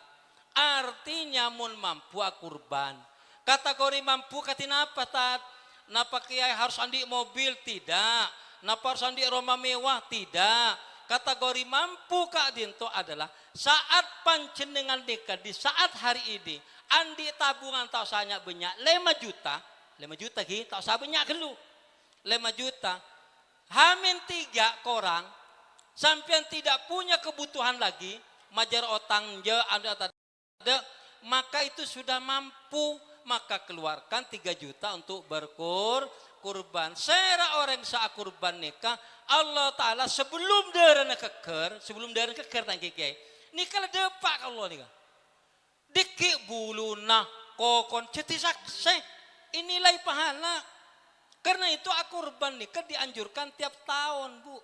artinya mun mampu kurban kategori mampu katina apa tat napa kiai harus andi mobil tidak napa harus andi rumah mewah tidak kategori mampu kak dinto adalah saat panjenengan nikah di saat hari ini andi tabungan tak usahanya banyak 5 juta ki tak usah banyak gelu 5 juta hamin 3 korang sampean tidak punya kebutuhan lagi majar otang je ada maka itu sudah mampu maka keluarkan 3 juta untuk kurban sera orang saat kurban nikah Allah Ta'ala sebelum darah keker tangki kiai nikah depak Allah nikah dikik buluna kokon ceti sakse inilah pahala karena itu kurban nikah dianjurkan tiap tahun bu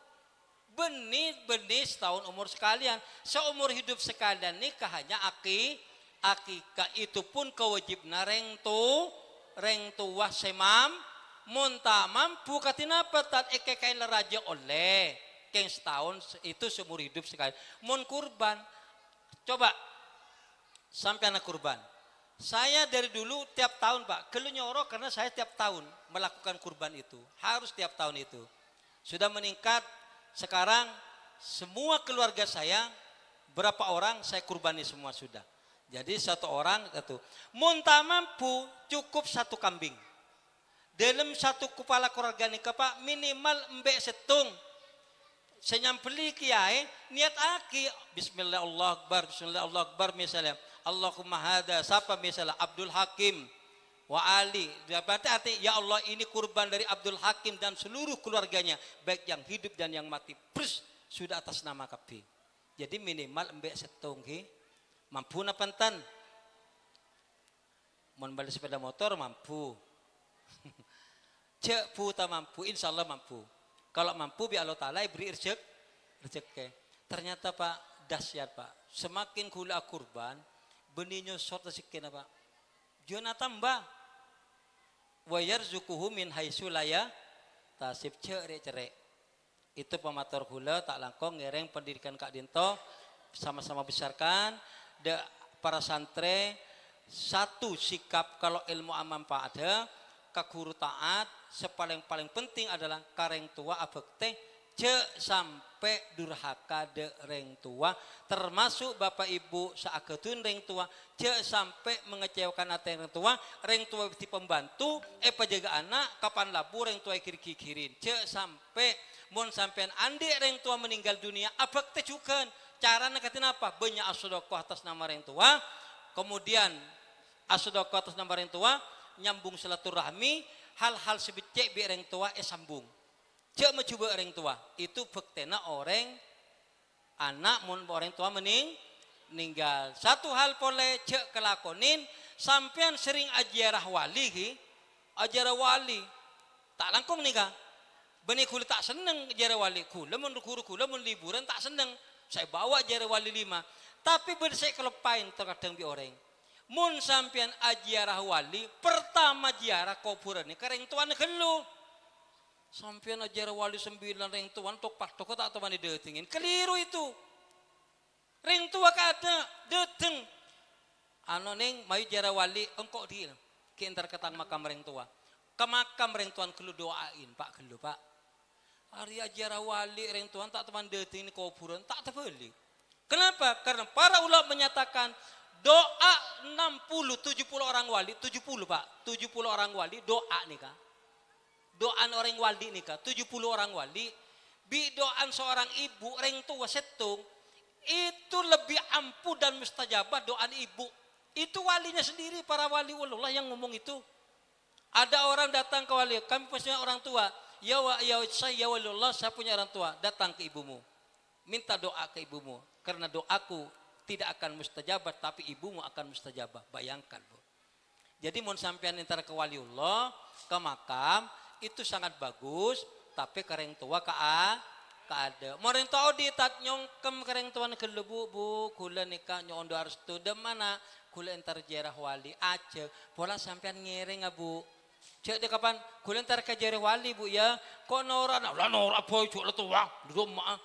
benih setahun umur sekalian seumur hidup sekalian nikah hanya akikah itu pun kewajibna reng tuah semam munta mampu katina petat kain raja oleh keng setahun itu seumur hidup sekali mun kurban coba sampai anak kurban saya dari dulu tiap tahun pak kelu nyoro karena saya tiap tahun melakukan kurban itu harus tiap tahun itu sudah meningkat sekarang semua keluarga saya berapa orang saya kurbani semua sudah jadi 1 orang itu munta mampu cukup 1 kambing dalam 1 kepala keluarga nikah pak minimal mbek setung senyampeli kiai niat aki bismillah Allah akbar misalnya Allahumma hada siapa misalnya Abdul Hakim wa Ali berarti arti ya Allah ini kurban dari Abdul Hakim dan seluruh keluarganya baik yang hidup dan yang mati pers sudah atas nama kapi jadi minimal mbek setung ki mampu napantan mun balik sepeda motor mampu cek puta mampu insya Allah mampu kalau mampu bi Allah Ta'ala beri rezeki ternyata pak dahsyat pak semakin kula kurban benihnya sort sekian pak jona tambah wa yarzuquhu min haitsu la tasib cerek itu pemator kula tak langkong ngereng pendidikan Kak Dinto sama-sama besarkan para santri satu sikap kalau ilmu amam pak ada kaguru taat sepaling-paling penting adalah kareng tua abekte cek sampai durhaka de reng tua, termasuk bapak ibu saaketun reng tua, cek sampai mengecewakan hati reng tua ti pembantu, pajaga anak, kapan labu reng tua kiri-kirin, cek sampai mon sampean andi reng tua meninggal dunia, abak tejukan, cara nekatin apa? Banyak asodoko atas nama reng tua, kemudian asodoko atas nama reng tua, nyambung silaturahmi, hal-hal sebecek bi reng tua sambung. Cek mencoba orang tua itu bektena orang anak mun orang tua meninggal. Satu hal boleh cek kelakonin sampean sering ajarah wali tak langkung nikah. Benih kula tak seneng ajarah wali kula mun liburan tak seneng. Saya bawa ajarah wali 5. Tapi bersek kelepain terkadang bi orang. Mun sampean ajarah wali pertama ajarah kuburan ni kareng tuan gelu. Sampai ajar wali 9 reng tuan tok pak toko tak teman didetingin keliru itu reng tua kada deteng ano neng mayu jara wali engkau di ke entar ketang makam reng tua ke makam reng tuan kelu doain pak kelu pak hari ajar wali reng tuan tak teman detingin kuburan tak terbeli kenapa karena para ulama menyatakan doa 70 orang wali 70 pak 70 orang wali doa nih kak doan orang wali nikah 70 orang wali bi doan seorang ibu reng tua setung itu lebih ampuh dan mustajabah doan ibu itu walinya sendiri para wali Allah yang ngomong itu ada orang datang ke wali kami punya orang tua ya wali Allah saya punya orang tua datang ke ibumu minta doa ke ibumu karena doaku tidak akan mustajabah tapi ibumu akan mustajabah bayangkan bu jadi mun sampean antara ke wali Allah ke makam itu sangat bagus tapi kereng tua ada moreng tua di tat nyongkem kereng tua ke lebu bu kula nikah nyondo harus tu de mana kula entar jarah wali aja pola sampean ngereng bu cek de kapan kula entar ke jarah wali bu ya kok nora boy cuk la tua duduk ma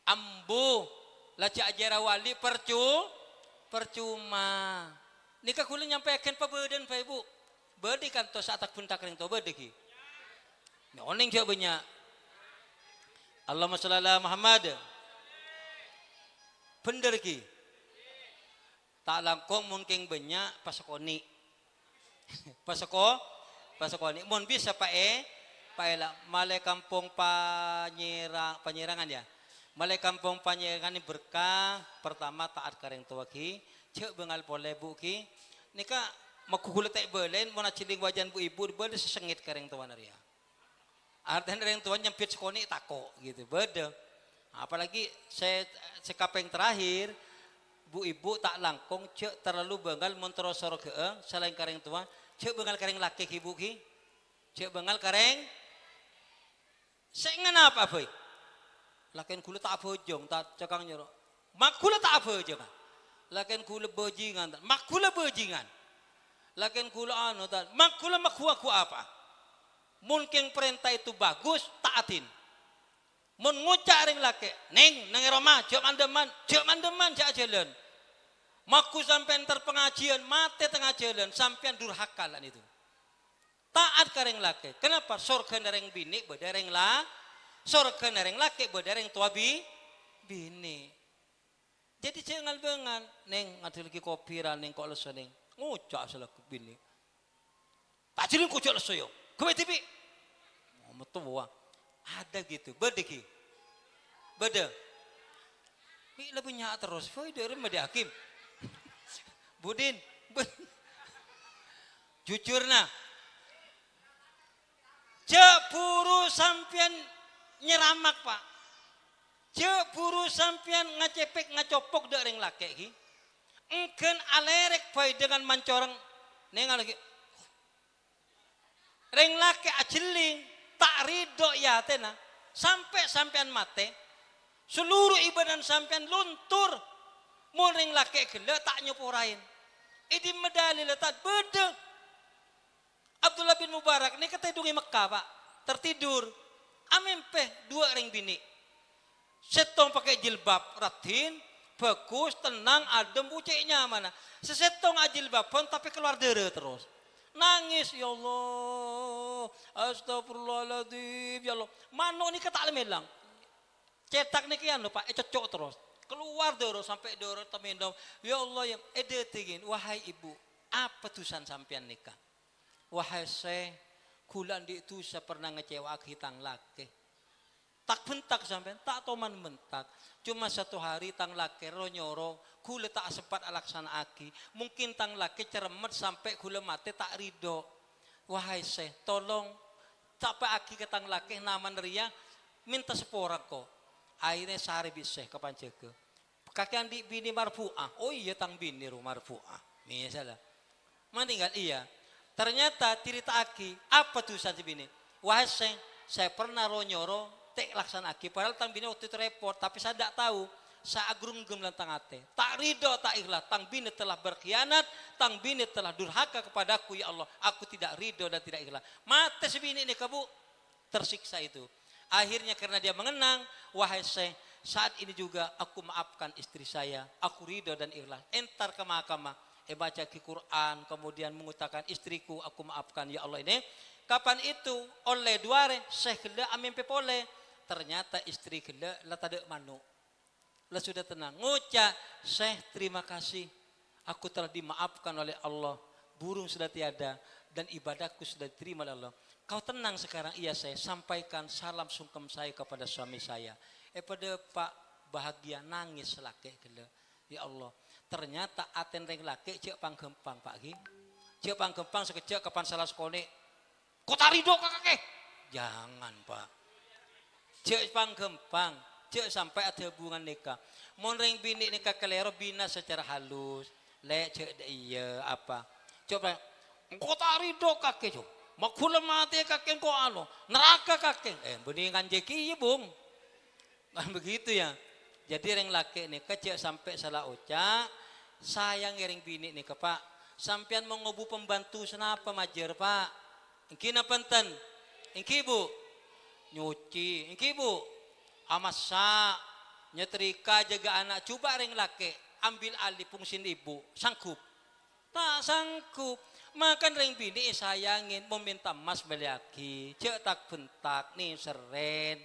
ambu lah cak jarah wali percuma nikah kula nyampaikan pabeden pa ibu bedi kan to saat pun tak ring to bedi ki. Oning jauh banyak. Allahumma sholli ala Muhammad. Bener ki. Tak langkong mungkin banyak pasakoni. Pasakoni. Mun bisa paela malai kampung panyerangan ya. Malai kampung panyerangan ini berkah pertama taat kareng tua ki. Cek bengal boleh bu ki. Nika makukul tak belen mana ciling wajan bu ibu berde sesengit kareng tuan area artinya reng tuan nyempit sekoni tako gitu berde apalagi saya sekapeng terakhir bu ibu tak langkong cek terlalu bengal montrosor ke selain kareng tua cek bengal kareng laki ibu ki cek bengal kareng saya ngenapa boy lakin kula tak bojong tak cekang nyoro mak kula tak bojong lakin kula bojingan mak kula bojingan lakin kula anu tan mak kula ku apa mungkin perintah itu bagus taatin mun ngucak ring laki neng nang Roma cek mandeman cak jalan maku sampean terpengajian mate tengah jalan sampean durhaka lan itu taat kareng laki kenapa surga nereng bini bedereng lah surga nereng laki bedereng tua bini jadi jangan bengan neng ngadil lagi kopi neng kok leso neng ngucak selaku bini tak cilin kucak leso yo kowe tipi metua ada gitu bedeki bede mi lebih nyak terus foi dari mede hakim budin jujur nah cek puru sampian nyeramak pak cek puru sampian ngacepek ngacopok dereng laki ki engken alerek foi dengan mancoreng nengal lagi reng laki ajeling tak ridho ya tena sampai sampean mate seluruh ibadah sampean luntur mun reng laki gele tak nyoporain idi medali letat bede Abdullah bin Mubarak ini ketidungi Mekah pak tertidur amempeh 2 reng bini setong pakai jilbab ratin bagus, tenang, adem, buceknya mana. Sesetong ajil babon tapi keluar darah terus. Nangis, ya Allah. astagfirullahaladzim, ya Allah. Manuk ini tak melang. Cetak nih kian Pak, cocok terus. Keluar doro sampai doro temendom. Ya Allah ya, tingin. Wahai ibu, apa tulisan sampean nikah? Wahai saya, kulan di itu saya pernah ngecewa hitang laki. Tak bentak sampean, tak toman bentak. Cuma satu hari tang laki ronyoro, kule tak sempat alaksana aki. Mungkin tang laki ceremet sampai kule mati tak ridho. Wahai saya, tolong sampai aki ke tang laki naman ria, minta sepora kok. Akhirnya sehari bisa kapan jaga. Kakek di bini marfu'ah. Oh iya tang bini ru marfu'ah. Misalnya. Mana tinggal iya. Ternyata cerita aki, apa tuh saat bini? Wahai saya pernah ronyoro tek laksana aki. Padahal tang bini waktu itu repot, tapi saya tidak tahu. Saya agrunggem lantang ate. Tak ridho, tak ikhlas. Tang bini telah berkhianat, tang bini telah durhaka kepadaku ya Allah. Aku tidak ridho dan tidak ikhlas. Mati si bini ini kabu tersiksa itu. Akhirnya karena dia mengenang, wahai saya, saat ini juga aku maafkan istri saya. Aku ridho dan ikhlas. Entar ke mahkamah. Baca Quran, kemudian mengutakan istriku, aku maafkan ya Allah ini. Kapan itu? Oleh duare, Syekh kele amin pepole. Ternyata istri kele lah tak ada manuk. Lah sudah tenang. Ngucap, Syekh terima kasih. Aku telah dimaafkan oleh Allah. Burung sudah tiada dan ibadahku sudah diterima oleh Allah. Kau tenang sekarang, iya saya sampaikan salam sungkem saya kepada suami saya. Pada Pak bahagia nangis laki kele. Ya Allah. Ternyata aten reng laki cek panggempang Pak Ki. Cek panggempang sekejap kapan salah sekone. Kau tarido kakek? Jangan Pak. Cek panggempang, cek sampai ada hubungan nikah. Mon reng bini nikah kelero bina secara halus. Lek cek iya apa? Coba kau tarido kakek cok. Makula mati kakek kau alo. Neraka kakek. Beningan jeki iya bung. Kan begitu ya. Jadi reng laki nih kecil sampai salah ucap, sayang reng bini nih ke Pak. Sampian mau ngobu pembantu senapa majer Pak? Engki napanten, engki bu, nyuci, engki bu, amasa, nyetrika jaga anak. Coba reng laki ambil alih fungsi ibu, sanggup? Tak sanggup. Makan reng bini sayangin, meminta mas beliaki, cek tak bentak nih seren.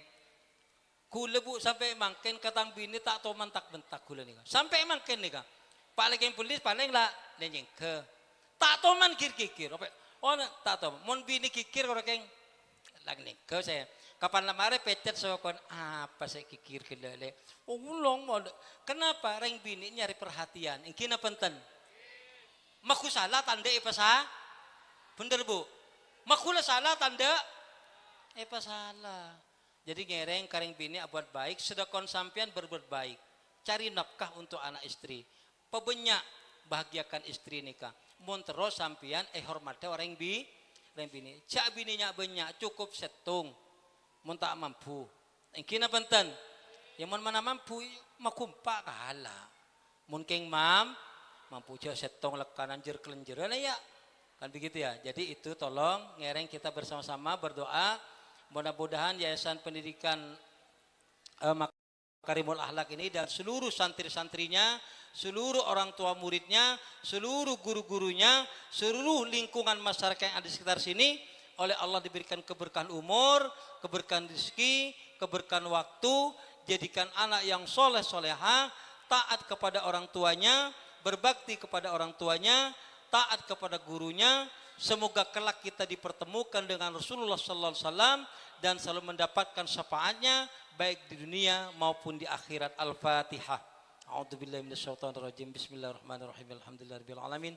Kule bu sampai mangken katang bini tak tahu mantak bentak kule nih. Sampai mangken nih kan. Paling yang polis paling lah lenyeng ke. Tak tahu man kikir. Oh tak tahu. Mon bini kikir orang keng lagi nih ke saya. Kapan lamare pecet sokon apa saya kikir ke lele. Oh ulong mau. Kenapa reng bini nyari perhatian? Ingkina penten. Maku salah tanda apa sah? Bener bu. Makula salah tanda apa salah? Jadi ngereng karing bini buat baik, sedekon sampian berbuat baik. Cari nafkah untuk anak istri. Pebenyak bahagiakan istri nikah. Mun terus sampian hormati orang bini. Cak bininya banyak cukup setung. Mun tak mampu. Engkina penten. Yang mun mana mampu makumpa kahala. Mun keng mampu cak setong lekanan jer kelenjer ya. Kan begitu ya. Jadi itu tolong ngereng kita bersama-sama berdoa. Mudah-mudahan Yayasan Pendidikan Makarimul Akhlak ini dan seluruh santri-santrinya, seluruh orang tua muridnya, seluruh guru-gurunya, seluruh lingkungan masyarakat yang ada di sekitar sini oleh Allah diberikan keberkahan umur, keberkahan rezeki, keberkahan waktu, jadikan anak yang soleh soleha, taat kepada orang tuanya, berbakti kepada orang tuanya, taat kepada gurunya. Semoga kelak kita dipertemukan dengan Rasulullah Sallallahu Alaihi Wasallam dan selalu mendapatkan syafaatnya baik di dunia maupun di akhirat. Al-Fatihah. A'udzubillahi minasyaitonirrajim. Bismillahirrahmanirrahim. Alhamdulillahirabbil alamin.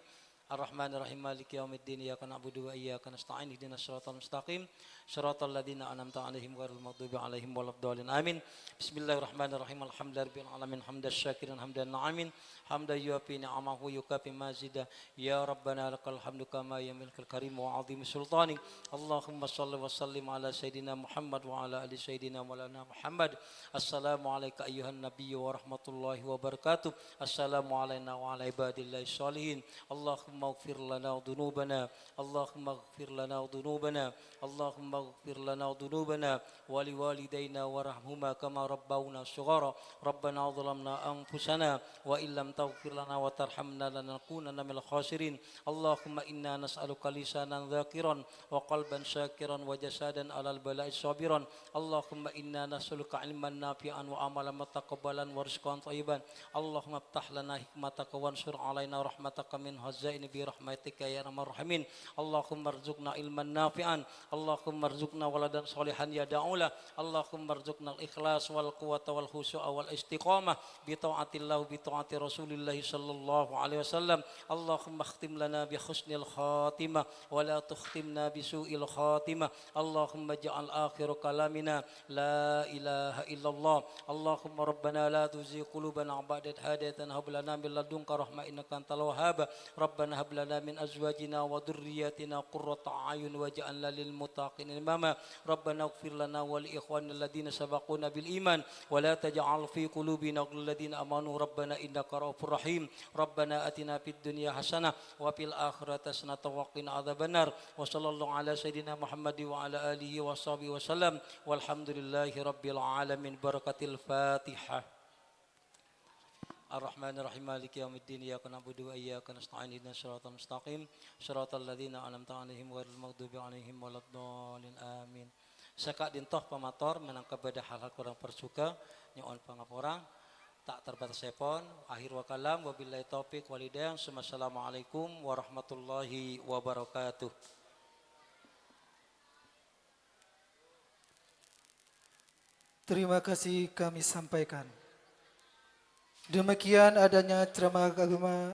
Ar-Rahmanir-Rahim. Maliki yaumiddin. Iyyaka na'budu wa iyyaka nasta'in. Ihdinas siratal mustaqim. Shiratal ladzina an'amta 'alaihim ghairil maghdubi 'alaihim waladdallin. Amin. Bismillahirrahmanirrahim. Alhamdulillahirabbil alamin. Hamdan syakiran hamdan na'imin. Hamdan yuafi ni'amahu yukafi mazida. Ya Rabbana lakal hamdu kama yamlikul karim wa 'azim sultanik. Allahumma shalli wa sallim ala sayidina Muhammad wa ala ali sayidina Maulana Muhammad. Assalamu alayka ayyuhan nabiyyu wa rahmatullahi wa barakatuh. Assalamu alayna wa ala ibadillahi sholihin. Allahumma Allahumma ighfir lana dhunubana, Allahumma ighfir lana dhunubana, Allahumma ighfir lana dhunubana wa liwalidayna warhamhuma kama rabbawna shighara. Rabbana zalamna anfusana wa illam taghfir lana wa tarhamna lanakunanna minal khasirin. Allahumma inna nas'aluka lisanan dzakiran wa qalban syakiran wa jasadan alal bala'i sabiran. Allahumma inna nas'aluka ilman nafi'an wa amalan mutaqabbalan wa rizqan thayyiban. Allahumma iftah lana hikmataka wansur alaina rahmataka min hazaini bi rahmatika ya arhamar rahimin. Allahumma arzuqna ilman nafi'an, Allahumma arzuqna waladan sholihan yad'ula, Allahumma arzuqna al-ikhlas wal quwwata wal khushu'a wal istiqamah bi ta'atillah bi ta'ati Rasulillah sallallahu alaihi wasallam. Allahumma khtim lana bi husnil khatimah wa la tukhtimna bi su'il khatimah. Allahumma ja'al akhir kalamina la ilaha illallah. Allahumma rabbana la tuzigh qulubana ba'da idh hadaytana hab lana min ladunka rahmah innaka antal wahhab. Rabbana hab lana min azwajina wa dhurriyyatina qurrata a'yun waj'alna lil muttaqina imama. Rabbana ighfir lana wa li ikhwanina alladhina sabaquna bil iman wa la taj'al fi qulubina ghillan lil ladzina amanu rabbana innaka ra'ufur rahim. Rabbana atina fid dunya hasanah wa fil akhirati hasanah wa qina adzabannar. Wa sallallahu ala sayidina Muhammad wa ala alihi wa sahbihi wasallam. Walhamdulillahi rabbil alamin. Barakatil Fatihah. Ar-Rahman Ar-Rahim Maliki Yaumiddin Iyyaka na'budu wa iyyaka nasta'in ihdinas siratal mustaqim siratal ladzina an'amta 'alaihim ghairil maghdubi 'alaihim waladdallin amin. Saka dintoh pamator menangkap beda hal-hal kurang persuka nyoon pangapora tak terbatas sepon akhir wa kalam wabillahi taufik walhidayah. Assalamualaikum warahmatullahi wabarakatuh. Terima kasih kami sampaikan. Demikian adanya ceramah agama